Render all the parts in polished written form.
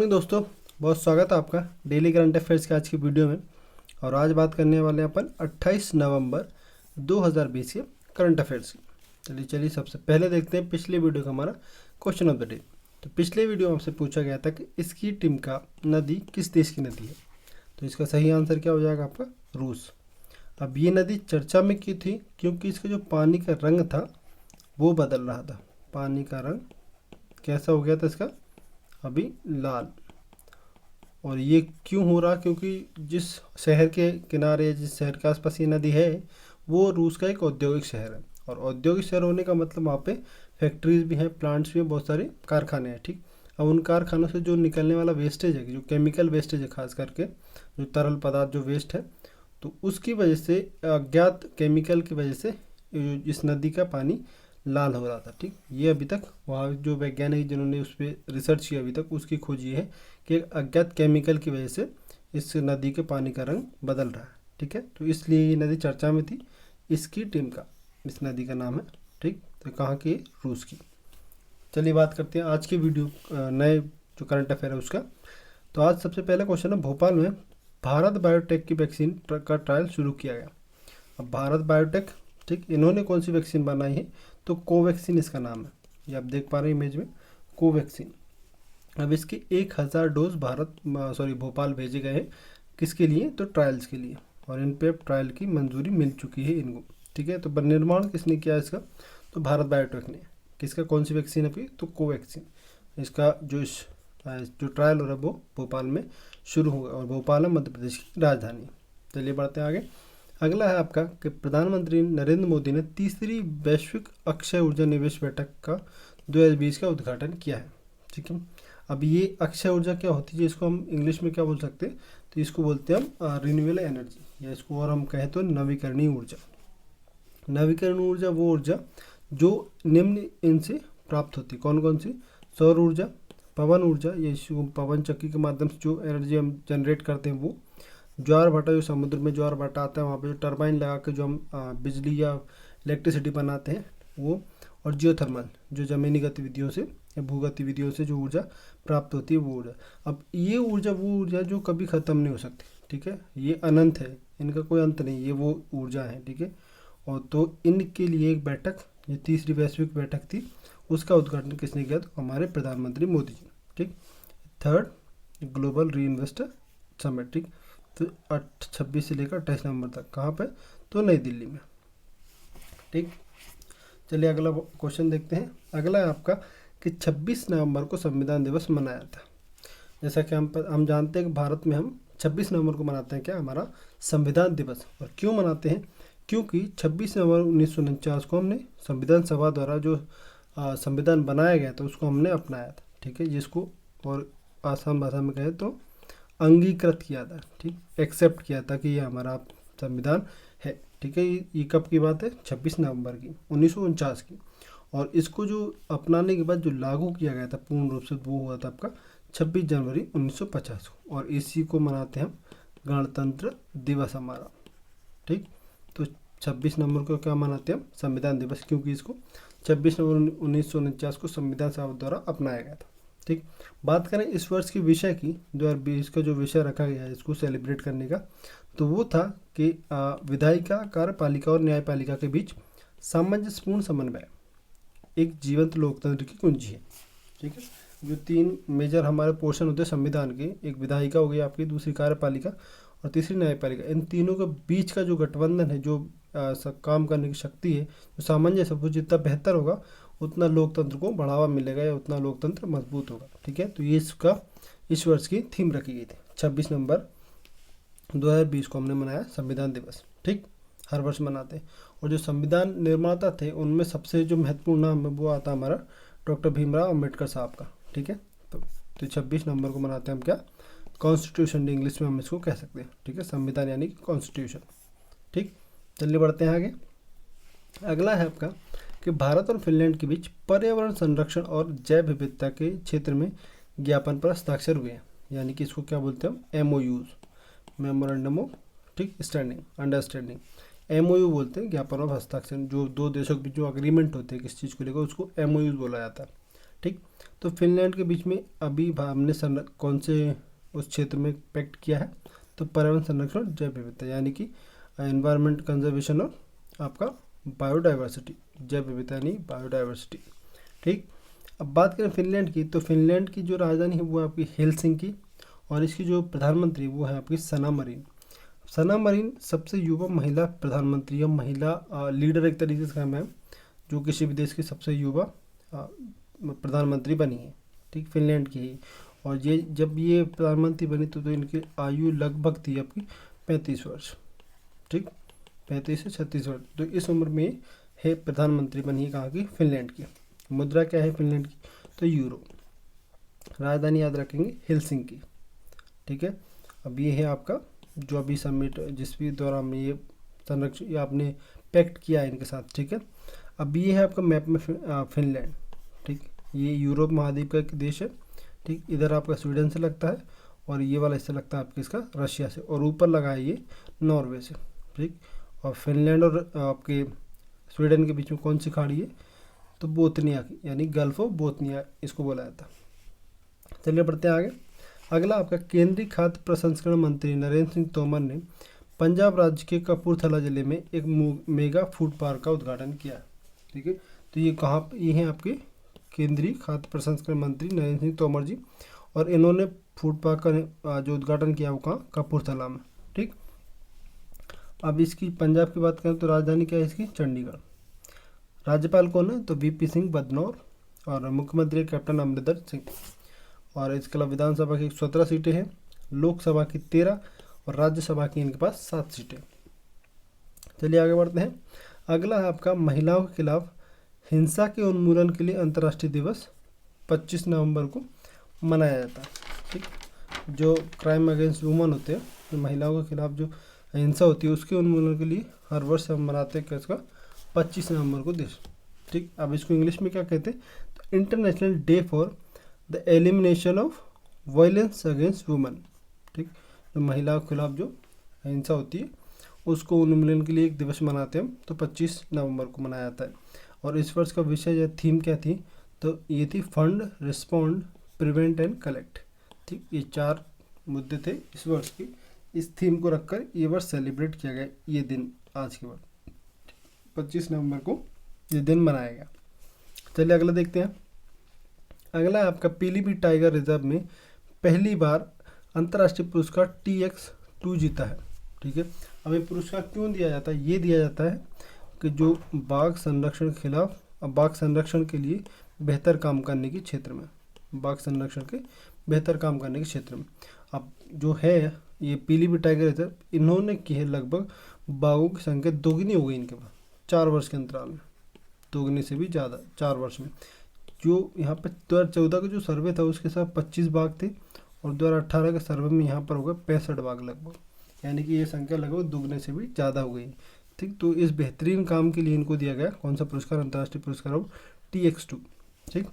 Morning दोस्तों, बहुत स्वागत है आपका डेली करंट अफेयर्स के आज की वीडियो में। और आज बात करने वाले हैं अपन 28 नवंबर 2020 के करंट अफेयर्स की। चलिए सबसे पहले देखते हैं पिछले वीडियो का हमारा क्वेश्चन ऑफ द डे। तो पिछले वीडियो में आपसे पूछा गया था कि इसकी टीम का नदी किस देश की नदी है। तो इसका सही आंसर क्या हो जाएगा आपका, रूस। अब ये नदी चर्चा में क्यों थी, क्योंकि इसका जो पानी का रंग था वो बदल रहा था। पानी का रंग कैसा हो गया था इसका, अभी लाल। और ये क्यों हो रहा, क्योंकि जिस शहर के किनारे, जिस शहर के आसपास ये नदी है, वो रूस का एक औद्योगिक शहर है। और औद्योगिक शहर होने का मतलब वहाँ पे फैक्ट्रीज भी हैं, प्लांट्स भी हैं, बहुत सारे कारखाने हैं। ठीक, अब उन कारखानों से जो निकलने वाला वेस्टेज है, जो केमिकल वेस्टेज है, खास करके जो तरल पदार्थ जो वेस्ट है, तो उसकी वजह से, अज्ञात केमिकल की वजह से इस नदी का पानी लाल हो रहा था। ठीक, ये अभी तक वहाँ जो वैज्ञानिक जिन्होंने उस पर रिसर्च किया अभी तक, उसकी खोज ये है कि एक अज्ञात केमिकल की वजह से इस नदी के पानी का रंग बदल रहा है। ठीक है, तो इसलिए ये नदी चर्चा में थी। इसकी टीम का, इस नदी का नाम है। ठीक, तो कहाँ की, रूस की। चलिए बात करते हैं आज की वीडियो नए जो करंट अफेयर है उसका। तो आज सबसे पहला क्वेश्चन है, भोपाल में भारत बायोटेक की वैक्सीन का ट्रायल शुरू किया गया। अब भारत बायोटेक, ठीक, इन्होंने कौन सी वैक्सीन बनाई है, तो कोवैक्सीन इसका नाम है। ये आप देख पा रहे हैं इमेज में, कोवैक्सीन। अब इसके 1000 डोज भोपाल भेजे गए हैं। किसके लिए, तो ट्रायल्स के लिए। और इन पे ट्रायल की मंजूरी मिल चुकी है इनको। ठीक है, तो निर्माण किसने किया इसका, तो भारत बायोटेक ने। किसका, कौन सी वैक्सीन है, तो कोवैक्सीन। इसका जो ट्रायल हो रहा है वो भोपाल में शुरू होगा, और भोपाल है मध्य प्रदेश की राजधानी। चलिए बढ़ते हैं आगे। अगला है आपका कि प्रधानमंत्री नरेंद्र मोदी ने तीसरी वैश्विक अक्षय ऊर्जा निवेश बैठक का 2020 का उद्घाटन किया है। ठीक है, अब ये अक्षय ऊर्जा क्या होती है, इसको हम इंग्लिश में क्या बोल सकते हैं, तो इसको बोलते हैं हम रिन्यूएबल एनर्जी, या इसको और हम कहें तो नवीकरणीय ऊर्जा। नवीकरणीय ऊर्जा वो ऊर्जा जो निम्न इनसे प्राप्त होती है। कौन कौन सी, सौर ऊर्जा, पवन ऊर्जा, ये पवन चक्की के माध्यम से जो एनर्जी हम जनरेट करते हैं वो, ज्वार भाटा, जो समुद्र में ज्वार भाटा आता है वहाँ पे जो टरबाइन लगा के जो हम बिजली या इलेक्ट्रिसिटी बनाते हैं वो, और जियोथर्मल, जो ज़मीनी गतिविधियों से या भू गतिविधियों से जो ऊर्जा प्राप्त होती है वो ऊर्जा। अब ये ऊर्जा वो ऊर्जा जो कभी ख़त्म नहीं हो सकती। ठीक है, ये अनंत है, इनका कोई अंत नहीं, ये वो ऊर्जा है। ठीक है, और तो इनके लिए एक बैठक, ये तीसरी वैश्विक बैठक थी, उसका उद्घाटन किसने किया, तो हमारे प्रधानमंत्री मोदी जी। ठीक, थर्ड ग्लोबल री इन्वेस्टर समिट। ठीक, तो 26 से लेकर 28 नवंबर तक, कहाँ पे, तो नई दिल्ली में। ठीक, चलिए अगला क्वेश्चन देखते हैं। अगला है आपका कि 26 नवंबर को संविधान दिवस मनाया था। जैसा कि हम जानते हैं कि भारत में हम 26 नवंबर को मनाते हैं क्या, हमारा संविधान दिवस। और क्यों मनाते हैं, क्योंकि 26 नवंबर 1949 को हमने संविधान सभा द्वारा जो संविधान बनाया गया था उसको हमने अपनाया था। ठीक है, जिसको और आसान भाषा में कहें तो अंगीकृत किया था। ठीक, एक्सेप्ट किया था कि ये हमारा संविधान है। ठीक है, ये कब की बात है, 26 नवंबर की 1949 की। और इसको जो अपनाने के बाद जो लागू किया गया था पूर्ण रूप से, वो हुआ था आपका 26 जनवरी 1950 को। और इसी को मनाते हैं हम गणतंत्र दिवस हमारा। ठीक, तो 26 नवंबर को क्या मनाते हैं हम, संविधान दिवस, क्योंकि इसको 26 नवंबर 1949 को संविधान सभा द्वारा अपनाया गया था। ठीक, बात करें इस वर्ष की विषय की, 2020 का जो विषय रखा गया है इसको सेलिब्रेट करने का, तो वो था कि विधायिका, कार्यपालिका और न्यायपालिका के बीच सामंजस्यपूर्ण समन्वय एक जीवंत लोकतंत्र की कुंजी है। ठीक है, जो 3 मेजर हमारे पोर्शन होते हैं संविधान के, एक विधायिका हो गई आपकी, दूसरी कार्यपालिका और तीसरी न्यायपालिका, इन तीनों के बीच का जो गठबंधन है, जो काम करने की शक्ति है, जो सामंजस्य, वो जितना बेहतर होगा उतना लोकतंत्र को बढ़ावा मिलेगा या उतना लोकतंत्र मजबूत होगा। ठीक है, तो ये इसका इस वर्ष की थीम रखी गई थी। 26 नवंबर 2020 को हमने मनाया संविधान दिवस। ठीक, हर वर्ष मनाते हैं। और जो संविधान निर्माता थे उनमें सबसे जो महत्वपूर्ण नाम है वो आता हमारा डॉक्टर भीमराव अम्बेडकर साहब का। ठीक है, तो 26 नवंबर को मनाते हैं हम क्या, कॉन्स्टिट्यूशन डे इंग्लिश में हम इसको कह सकते हैं। ठीक है, संविधान यानी कि कॉन्स्टिट्यूशन। ठीक, चलिए बढ़ते हैं आगे। अगला है आपका कि भारत और फिनलैंड के बीच पर्यावरण संरक्षण और जैव विविधता के क्षेत्र में ज्ञापन पर हस्ताक्षर हुए हैं। यानी कि इसको क्या बोलते हैं हम, MOUs, मेमोरेंडम ऑफ, ठीक, स्टैंडिंग, अंडरस्टैंडिंग। MOU बोलते हैं ज्ञापन ऑफ हस्ताक्षर, जो दो देशों के बीच जो अग्रीमेंट होते हैं किस चीज़ को लेकर, उसको MOUs बोला जाता है। ठीक। तो फिनलैंड के बीच में अभी हमने कौन से उस क्षेत्र में पैक्ट किया है, तो पर्यावरण संरक्षण और जैव विविधता, यानी कि एनवायरनमेंट कंजर्वेशन और आपका बायोडाइवर्सिटी, जैव विविधता यानी बायोडाइवर्सिटी। ठीक। अब बात करें फिनलैंड की, तो फिनलैंड की जो राजधानी है वो है आपकी हेलसिंकी, और इसकी जो प्रधानमंत्री वो है आपकी सना मरीन। सना मरीन सबसे युवा महिला प्रधानमंत्री या महिला लीडर एक तरीके से है, जो किसी भी देश की सबसे युवा प्रधानमंत्री बनी है। ठीक, फिनलैंड की ही। और ये जब ये प्रधानमंत्री बनी तो इनकी आयु लगभग थी आपकी 35 वर्ष। ठीक, 35 से 36 वर्ष, तो इस उम्र में है प्रधानमंत्री बनी है कहाँ की, फिनलैंड की। मुद्रा क्या है फिनलैंड की, तो यूरो। राजधानी याद रखेंगे हेलसिंकी। ठीक है। अब ये है आपका जो अभी समिट जिस भी दौरान में ये संरक्षण या आपने पैक्ट किया है इनके साथ। ठीक है। अब ये है आपका मैप में फिनलैंड। ठीक, ये यूरोप महाद्वीप का एक देश है। ठीक, इधर आपका स्वीडन से लगता है और ये वाला हिस्सा लगता है आपके इसका रशिया से, और ऊपर लगा है ये नॉर्वे से। ठीक, और फिनलैंड और आपके स्वीडन के बीच में कौन सी खाड़ी है, तो बोथनिया की, यानी गल्फ ऑफ बोथनिया इसको बोला जाता है। चलिए बढ़ते हैं आगे। अगला आपका केंद्रीय खाद्य प्रसंस्करण मंत्री नरेंद्र सिंह तोमर ने पंजाब राज्य के कपूरथला जिले में एक मेगा फूड पार्क का उद्घाटन किया। ठीक है। तो ये कहाँ, ये हैं आपके केंद्रीय खाद्य प्रसंस्करण मंत्री नरेंद्र सिंह तोमर जी, और इन्होंने फूड पार्क का जो उद्घाटन किया वो कहाँ, कपूरथला में। ठीक। अब इसकी पंजाब की बात करें तो राजधानी क्या है इसकी, चंडीगढ़। राज्यपाल कौन है, तो वीपी सिंह बदनौर, और मुख्यमंत्री कैप्टन अमरिंदर सिंह। और इसके अलावा विधानसभा की 17 सीटें हैं, लोकसभा की 13 और राज्यसभा की इनके पास 7 सीटें। चलिए आगे बढ़ते हैं। अगला है आपका महिलाओं के खिलाफ हिंसा के उन्मूलन के लिए अंतर्राष्ट्रीय दिवस 25 नवंबर को मनाया जाता है। ठीक, जो क्राइम अगेंस्ट वुमन होते हैं, जो महिलाओं के खिलाफ जो हिंसा होती है उसके उन्मूलन के लिए हर वर्ष हम मनाते हैं इसका 25 नवंबर को दिवस। ठीक, अब इसको इंग्लिश में क्या कहते हैं, तो international day for the elimination of violence against woman. ठीक, जो महिलाओं के खिलाफ जो हिंसा होती है उसको उन्मूलन के लिए एक दिवस मनाते हैं हम, तो 25 नवंबर को मनाया जाता है। और इस वर्ष का विषय या थीम क्या थी, तो ये थी fund, respond, prevent and collect. ठीक, ये 4 मुद्दे थे इस वर्ष की। इस थीम को रखकर ये वर्ष सेलिब्रेट किया गया, ये दिन आज के बाद 25 नवंबर को ये दिन मनाया गया। चलिए अगला देखते हैं। अगला है आपका पीलीभीत टाइगर रिजर्व में पहली बार अंतर्राष्ट्रीय पुरस्कार TX2 जीता है। ठीक है। अब ये पुरस्कार क्यों दिया जाता है, ये दिया जाता है कि जो बाघ संरक्षण के खिलाफ, बाघ संरक्षण के लिए बेहतर काम करने के क्षेत्र में, बाघ संरक्षण के बेहतर काम करने के क्षेत्र में अब जो है ये पीलीभीत टाइगर रिजर्व, इन्होंने की है लगभग बाघों की संख्या दोगुनी हो गई इनके पास 4 वर्ष के अंतराल में, दोगुनी से भी ज़्यादा 4 वर्ष में। जो यहाँ पर 2014 का जो सर्वे था उसके साथ 25 बाघ थे, और 2018 के सर्वे में यहाँ पर हो गए 65 बाघ लगभग, यानी कि ये संख्या लगभग दोगुने से भी ज़्यादा हो गई। ठीक, तो इस बेहतरीन काम के लिए इनको दिया गया कौन सा पुरस्कार, अंतर्राष्ट्रीय पुरस्कार हो TX2। ठीक,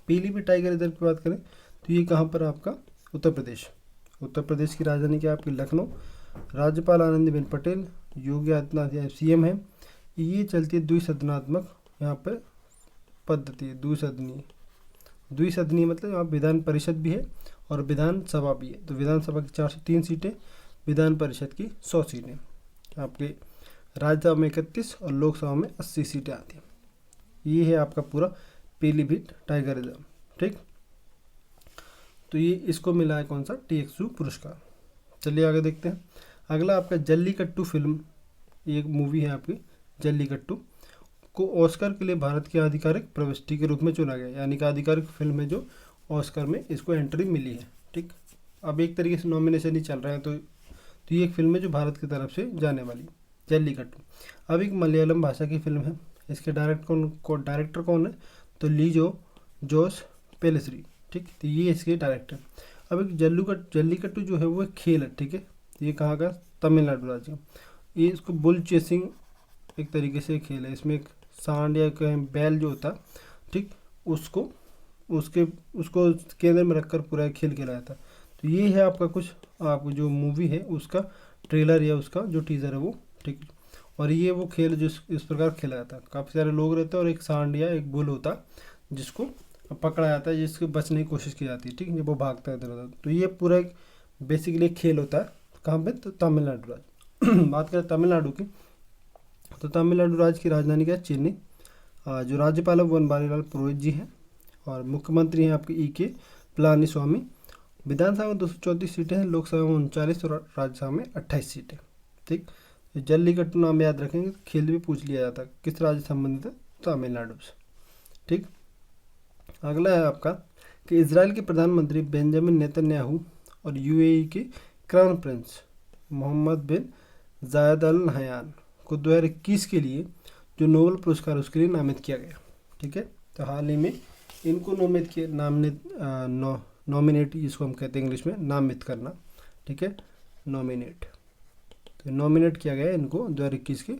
पीलीभीत टाइगर रिजर्व की बात करें तो ये कहाँ पर आपका, उत्तर प्रदेश। उत्तर प्रदेश की राजधानी क्या आपकी, लखनऊ। राज्यपाल आनंदीबेन पटेल, योगी आदित्यनाथ CM है। ये चलती है द्विसदनात्मक यहाँ पर पद्धति है, द्विसदनीय मतलब यहाँ विधान परिषद भी है और विधानसभा भी है। तो विधानसभा की 403 सीटें, विधान परिषद की 100 सीटें, आपके राज्यसभा में 31 और लोकसभा में 80 सीटें आती हैं। ये है आपका पूरा पीलीभीत टाइगर रिजर्व। ठीक, तो ये इसको मिला है कौन सा, TX2 पुरस्कार। चलिए आगे देखते हैं। अगला आपका जल्लीकट्टू फिल्म, एक मूवी है आपकी जल्लीकट्टू, को ऑस्कर के लिए भारत की आधिकारिक प्रविष्टि के रूप में चुना गया, यानी कि आधिकारिक फिल्म है जो ऑस्कर में इसको एंट्री मिली है। ठीक, अब एक तरीके से नॉमिनेशन ही चल रहा है, तो ये एक फिल्म है जो भारत की तरफ से जाने वाली, जल्लीकट्टू। अब एक मलयालम भाषा की फिल्म है, इसके डायरेक्टर कौन है, तो लीजो जोस पेलेसरी। ठीक, तो ये इसके डायरेक्टर। अब एक जल्लीकट्टू जो है वो एक खेल है। ठीक है, ये कहाँ का, तमिलनाडु राज्य का। ये इसको बुल चेसिंग एक तरीके से खेल है, इसमें एक सांड या बैल जो होता, ठीक, उसको केंद्र में रखकर पूरा खेल खेला जाता। तो ये है आपका कुछ, आपको जो मूवी है उसका ट्रेलर या उसका जो टीज़र है वो। ठीक, और ये वो खेल जो इस प्रकार खेला जाता है, काफ़ी सारे लोग रहते हैं और एक सांड या एक बुल होता जिसको पकड़ा जाता है, जिसको बचने की कोशिश की जाती है, ठीक है, जब वो भागता है इधर उधर। तो ये पूरा एक बेसिकली खेल होता है। कहाँ पे? तो तमिलनाडु राज्य। बात करें तमिलनाडु की, तो तमिलनाडु राज्य की राजधानी क्या है? चेन्नई। जो राज्यपाल है बनवारीलाल पुरोहित जी हैं, और मुख्यमंत्री हैं आपके ई के पलानीस्वामी। विधानसभा में 234 सीटें हैं, लोकसभा में 39 और राज्यसभा में 28 सीटें। ठीक, तो जल्लीकट्टू नाम याद रखेंगे, खेल भी पूछ लिया जाता है, किस राज्य से संबंधित है? तमिलनाडु से। ठीक, अगला है आपका कि इजराइल के प्रधानमंत्री बेंजामिन नेतन्याहू और यूएई के क्राउन प्रिंस मोहम्मद बिन जायद अल नहयान को 2021 के लिए जो नोबेल पुरस्कार उसके लिए नामित किया गया। ठीक है, तो हाल ही में इनको नॉमिनेट, जिसको हम कहते हैं इंग्लिश में नामित करना। ठीक है, नॉमिनेट, तो नॉमिनेट किया गया इनको 2021 के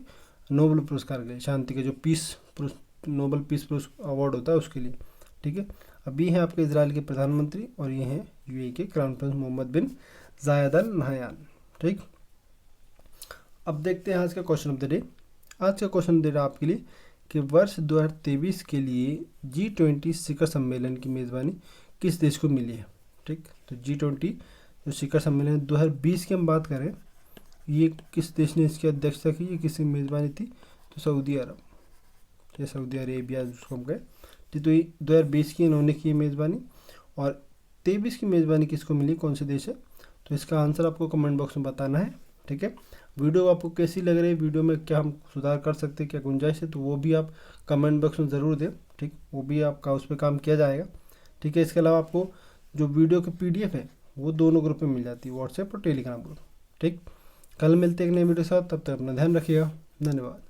नोबेल पुरस्कार के लिए, शांति के जो नोबेल पीस अवार्ड होता है उसके लिए। ठीक है, अब ये हैं आपके इजराइल के प्रधानमंत्री और ये हैं यूएई के क्राउन प्रिंस मोहम्मद बिन जायद अल नहयान। ठीक, अब देखते हैं आज का क्वेश्चन ऑफ द डे। आज का क्वेश्चन दे रहा आपके लिए कि वर्ष 2023 के लिए G20 शिखर सम्मेलन की मेज़बानी किस देश को मिली है। ठीक, तो G20 जो शिखर सम्मेलन 2020 की हम बात करें, ये किस देश ने इसकी अध्यक्षता की, ये किसकी मेज़बानी थी? तो सऊदी अरब, या सऊदी अरेबिया जिसको हम कहें। तो ये 2020 की इन्होंने की मेज़बानी, और 23 की मेज़बानी किसको मिली, कौन से देश है? तो इसका आंसर आपको कमेंट बॉक्स में बताना है। ठीक है, वीडियो आपको कैसी लग रही है, वीडियो में क्या हम सुधार कर सकते हैं, क्या गुंजाइश है, तो वो भी आप कमेंट बॉक्स में ज़रूर दें। ठीक, वो भी आपका उस पर काम किया जाएगा। ठीक है, इसके अलावा आपको जो वीडियो की PDF है वो दोनों ग्रुप में मिल जाती है, व्हाट्सएप और टेलीग्राम ग्रुप। ठीक, कल मिलते हैं एक नए वीडियो के साथ, तब तक अपना ध्यान रखिएगा। धन्यवाद।